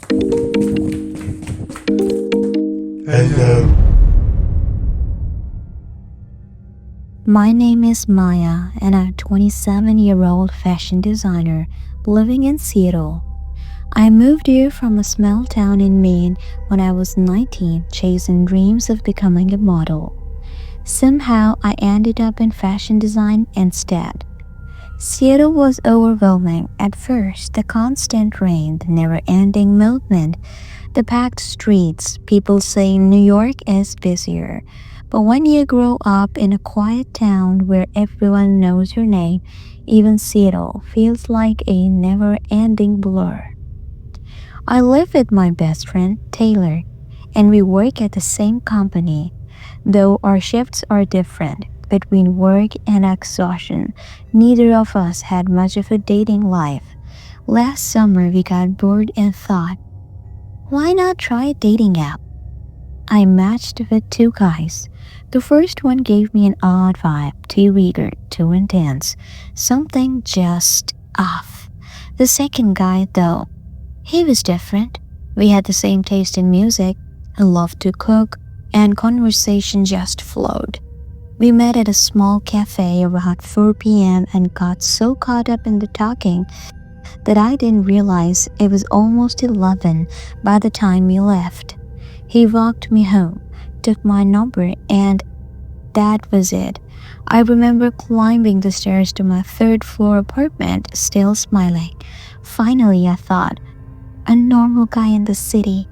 Hello. My name is Maya, and I'm a 27-year-old fashion designer living in Seattle. I moved here from a small town in Maine when I was 19, chasing dreams of becoming a model. Somehow, I ended up in fashion design instead. Seattle was overwhelming at first. The constant rain, the never ending movement, the packed streets, people saying New York is busier. But when you grow up in a quiet town where everyone knows your name, even Seattle feels like a never ending blur. I live with my best friend, Taylor, and we work at the same company. Though our shifts are different, between work and exhaustion, neither of us had much of a dating life. Last summer, we got bored and thought, why not try a dating app? I matched with two guys. The first one gave me an odd vibe, too eager, too intense, something just off. The second guy, though, he was different. We had the same taste in music, I loved to cook, and conversation just flowed. We met at a small cafe around 4 p.m. and got so caught up in the talking that I didn't realize it was almost 11 by the time we left. He walked me home, took my number, and that was it. I remember climbing the stairs to my third floor apartment, still smiling. Finally, I thought, a normal guy in the city.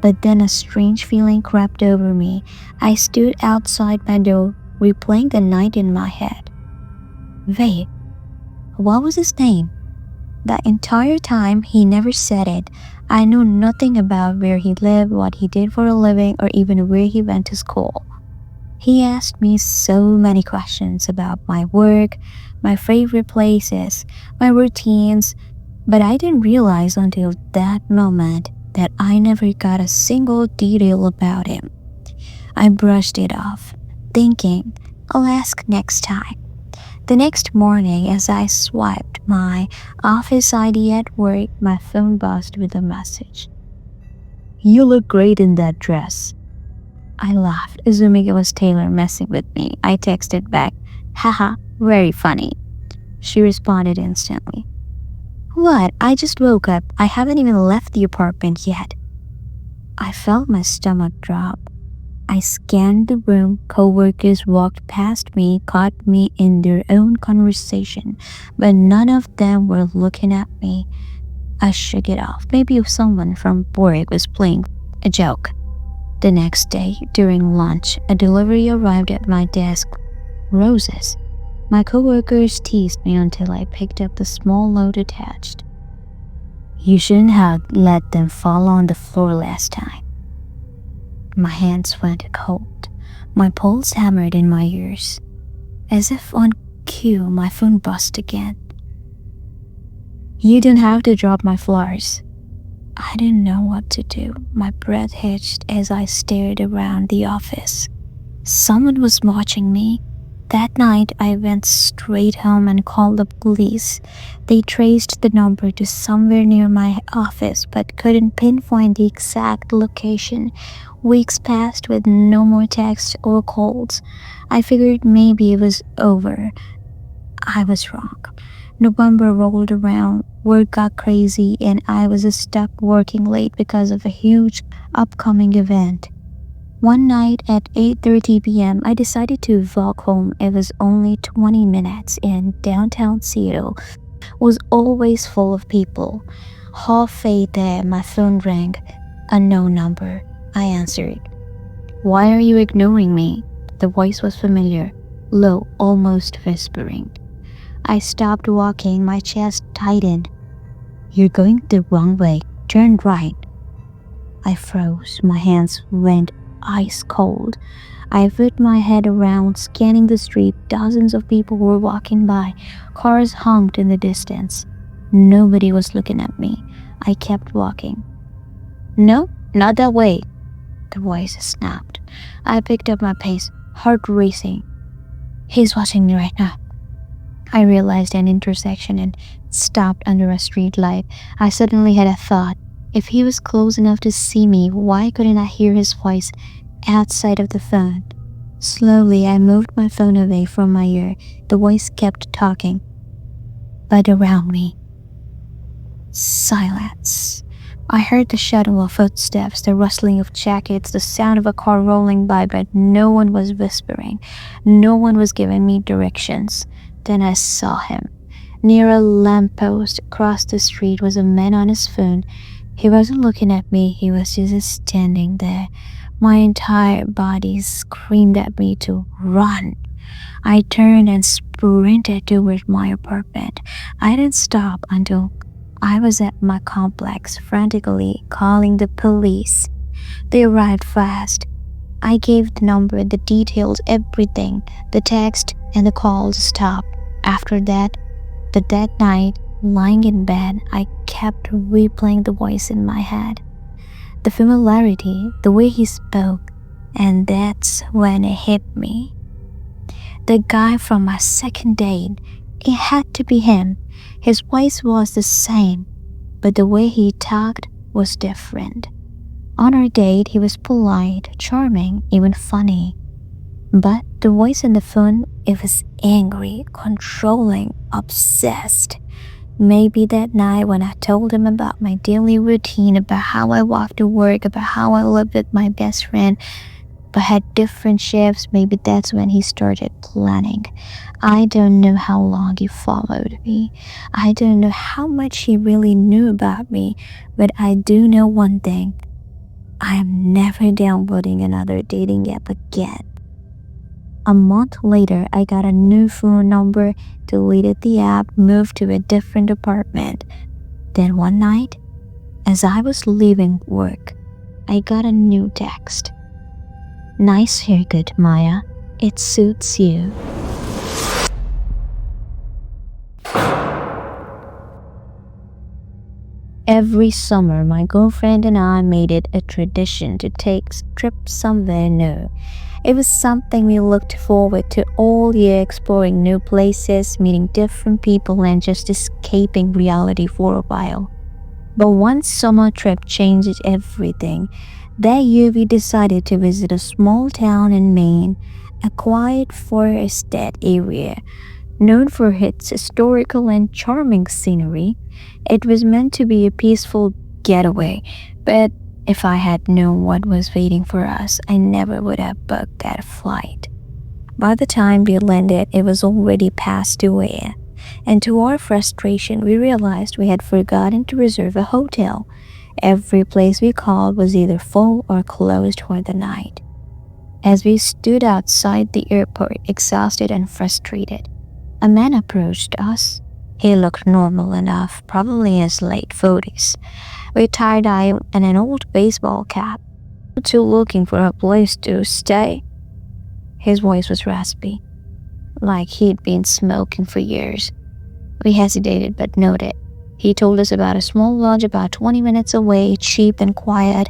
But then a strange feeling crept over me. I stood outside my door, replaying the night in my head. Wait, what was his name? The entire time, he never said it. I knew nothing about where he lived, what he did for a living, or even where he went to school. He asked me so many questions about my work, my favorite places, my routines, but I didn't realize until that moment that I never got a single detail about him. I brushed it off, thinking, I'll ask next time. The next morning, as I swiped my office ID at work, my phone buzzed with a message. You look great in that dress. I laughed, assuming it was Taylor messing with me. I texted back, haha, very funny. She responded instantly. What? I just woke up. I haven't even left the apartment yet. I felt my stomach drop. I scanned the room. Coworkers walked past me, caught me in their own conversation, but none of them were looking at me. I shook it off. Maybe if someone from work was playing a joke. The next day, during lunch, a delivery arrived at my desk. Roses. My coworkers teased me until I picked up the small note attached. You shouldn't have let them fall on the floor last time. My hands went cold. My pulse hammered in my ears. As if on cue, my phone buzzed again. You don't have to drop my flowers. I didn't know what to do. My breath hitched as I stared around the office. Someone was watching me. That night, I went straight home and called the police. They traced the number to somewhere near my office but couldn't pinpoint the exact location. Weeks passed with no more texts or calls. I figured maybe it was over. I was wrong. November rolled around, work got crazy, and I was stuck working late because of a huge upcoming event. One night at 8:30 p.m., I decided to walk home. It was only 20 minutes, and downtown Seattle was always full of people. Halfway there, my phone rang. Unknown number. I answered. Why are you ignoring me? The voice was familiar, low, almost whispering. I stopped walking, my chest tightened. You're going the wrong way. Turn right. I froze. My hands went ice cold. I whipped my head around, scanning the street. Dozens of people were walking by. Cars honked in the distance. Nobody was looking at me. I kept walking. No, not that way. The voice snapped. I picked up my pace, heart racing. He's watching me right now. I realized an intersection and stopped under a street light. I suddenly had a thought. If he was close enough to see me, why couldn't I hear his voice outside of the phone? Slowly, I moved my phone away from my ear. The voice kept talking, but around me, silence. I heard the shadow of footsteps, the rustling of jackets, the sound of a car rolling by, but no one was whispering. No one was giving me directions. Then I saw him. Near a lamppost across the street was a man on his phone. He wasn't looking at me, he was just standing there. My entire body screamed at me to run. I turned and sprinted toward my apartment. I didn't stop until I was at my complex, frantically calling the police. They arrived fast. I gave the number, the details, everything. The text and the calls stopped. After that night, lying in bed, I kept replaying the voice in my head. The familiarity, the way he spoke, and that's when it hit me. The guy from my second date, it had to be him. His voice was the same, but the way he talked was different. On our date, he was polite, charming, even funny. But the voice in the phone, it was angry, controlling, obsessed. Maybe that night when I told him about my daily routine, about how I walked to work, about how I lived with my best friend, but had different shifts, maybe that's when he started planning. I don't know how long he followed me. I don't know how much he really knew about me, but I do know one thing. I am never downloading another dating app again. A month later, I got a new phone number, deleted the app, moved to a different apartment. Then one night, as I was leaving work, I got a new text. Nice haircut, Maya. It suits you. Every summer, my girlfriend and I made it a tradition to take trips somewhere new. It was something we looked forward to all year, exploring new places, meeting different people, and just escaping reality for a while. But one summer trip changed everything. That year, we decided to visit a small town in Maine, a quiet forested area known for its historical and charming scenery. It was meant to be a peaceful getaway, but if I had known what was waiting for us, I never would have booked that flight. By the time we landed, it was already past 2 a.m., and to our frustration, we realized we had forgotten to reserve a hotel. Every place we called was either full or closed for the night. As we stood outside the airport, exhausted and frustrated, a man approached us. He looked normal enough, probably in his late 40s, with tie-dye and an old baseball cap. "You looking for a place to stay?" His voice was raspy, like he'd been smoking for years. We hesitated but noted. He told us about a small lodge about 20 minutes away, cheap and quiet.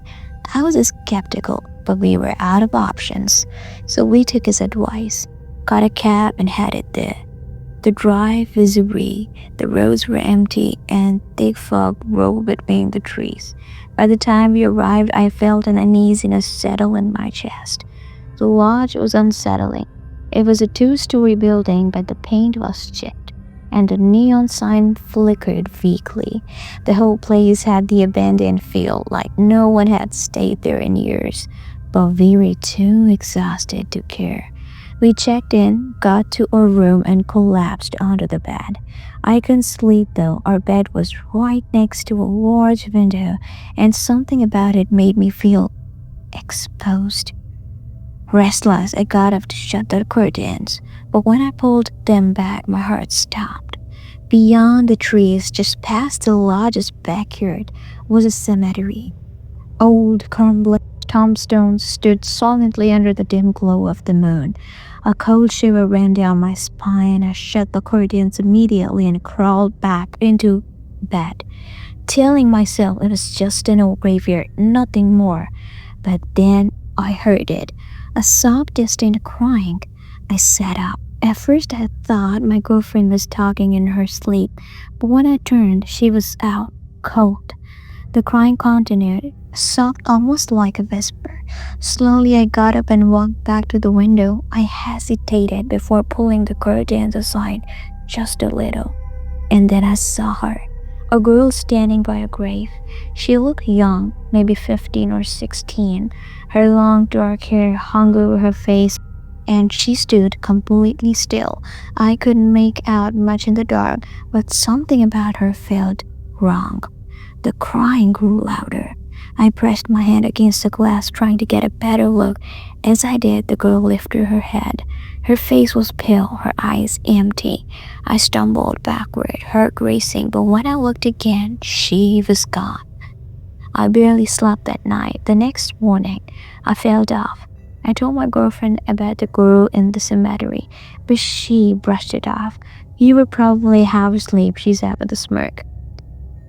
I was skeptical, but we were out of options, so we took his advice, got a cab and headed there. The drive was eerie, the roads were empty, and thick fog rolled between the trees. By the time we arrived, I felt an uneasiness settle in my chest. The lodge was unsettling. It was a 2-story building, but the paint was chipped, and the neon sign flickered weakly. The whole place had the abandoned feel, like no one had stayed there in years, but we were too exhausted to care. We checked in, got to our room, and collapsed onto the bed. I couldn't sleep though. Our bed was right next to a large window, and something about it made me feel exposed. Restless, I got up to shut the curtains, but when I pulled them back, my heart stopped. Beyond the trees, just past the lodge's backyard, was a cemetery. Old, crumbling tombstones stood silently under the dim glow of the moon. A cold shiver ran down my spine. I shut the curtains immediately and crawled back into bed, telling myself it was just an old graveyard, nothing more. But then I heard it, a soft, distant crying. I sat up. At first I thought my girlfriend was talking in her sleep, but when I turned, she was out, cold. The crying continued, soft almost like a whisper. Slowly I got up and walked back to the window. I hesitated before pulling the curtains aside just a little. And then I saw her. A girl standing by a grave. She looked young, maybe 15 or 16. Her long dark hair hung over her face, and she stood completely still. I couldn't make out much in the dark, but something about her felt wrong. The crying grew louder. I pressed my hand against the glass, trying to get a better look. As I did, the girl lifted her head. Her face was pale, her eyes empty. I stumbled backward, heart racing, but when I looked again, she was gone. I barely slept that night. The next morning, I felt off. I told my girlfriend about the girl in the cemetery, but she brushed it off. "You were probably half asleep," she said with a smirk.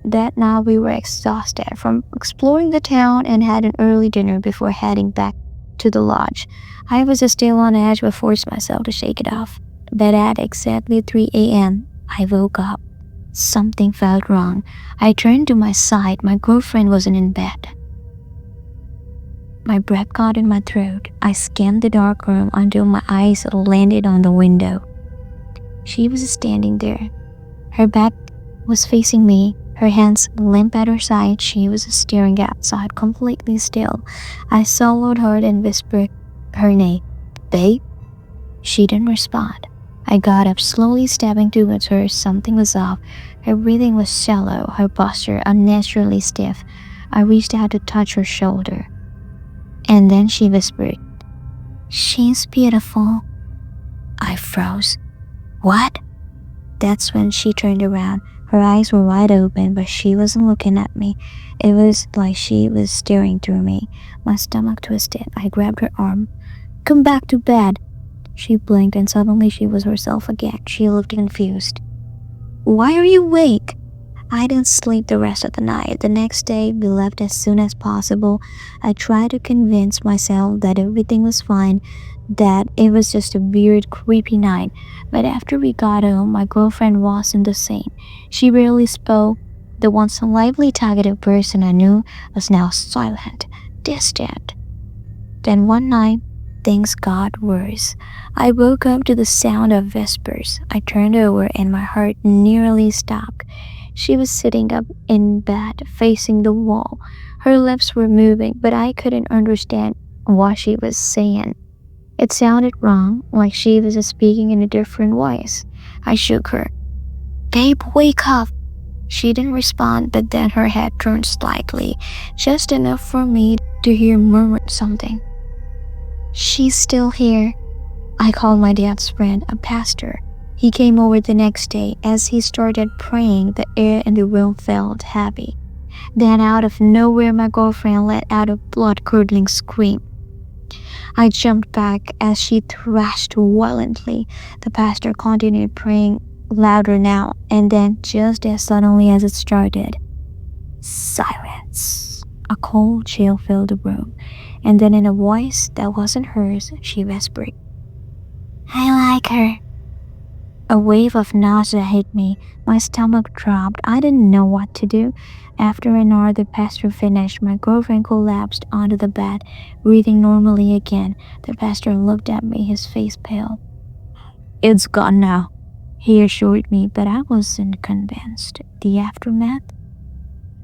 That night we were exhausted from exploring the town and had an early dinner before heading back to the lodge. I was still on edge but forced myself to shake it off. But at exactly 3 a.m., I woke up. Something felt wrong. I turned to my side. My girlfriend wasn't in bed. My breath caught in my throat. I scanned the dark room until my eyes landed on the window. She was standing there. Her back was facing me. Her hands limp at her side. She was staring outside, completely still. I swallowed hard and whispered her name. "Babe?" She didn't respond. I got up, slowly stepping towards her. Something was off. Her breathing was shallow, her posture unnaturally stiff. I reached out to touch her shoulder. And then she whispered, "She's beautiful." I froze. "What?" That's when she turned around. Her eyes were wide open, but she wasn't looking at me. It was like she was staring through me. My stomach twisted. I grabbed her arm. "Come back to bed." She blinked and suddenly she was herself again. She looked confused. "Why are you awake?" I didn't sleep the rest of the night. The next day, we left as soon as possible. I tried to convince myself that everything was fine, that it was just a weird, creepy night. But after we got home, my girlfriend wasn't the same. She barely spoke. The once lively, talkative person I knew was now silent, distant. Then one night, things got worse. I woke up to the sound of whispers. I turned over and my heart nearly stopped. She was sitting up in bed, facing the wall. Her lips were moving, but I couldn't understand what she was saying. It sounded wrong, like she was speaking in a different voice. I shook her. "Babe, wake up." She didn't respond, but then her head turned slightly, just enough for me to hear murmur something. "She's still here." I called my dad's friend, a pastor. He came over the next day. As he started praying, the air in the room felt heavy. Then out of nowhere, my girlfriend let out a blood-curdling scream. I jumped back as she thrashed violently. The pastor continued praying louder now, and then just as suddenly as it started, silence. A cold chill filled the room, and then in a voice that wasn't hers, she whispered, "I like her." A wave of nausea hit me. My stomach dropped. I didn't know what to do. After an hour, the pastor finished. My girlfriend collapsed onto the bed, breathing normally again. The pastor looked at me, his face pale. "It's gone now," he assured me, but I wasn't convinced. The aftermath?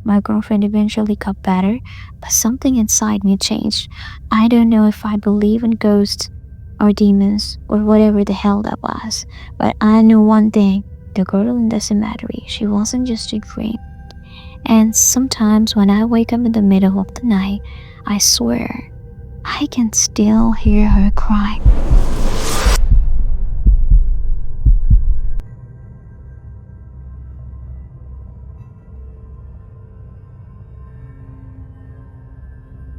My girlfriend eventually got better, but something inside me changed. I don't know if I believe in ghosts or demons or whatever the hell that was, but I knew one thing: the girl in the cemetery, she wasn't just a dream. And sometimes when I wake up in the middle of the night, I swear I can still hear her cry.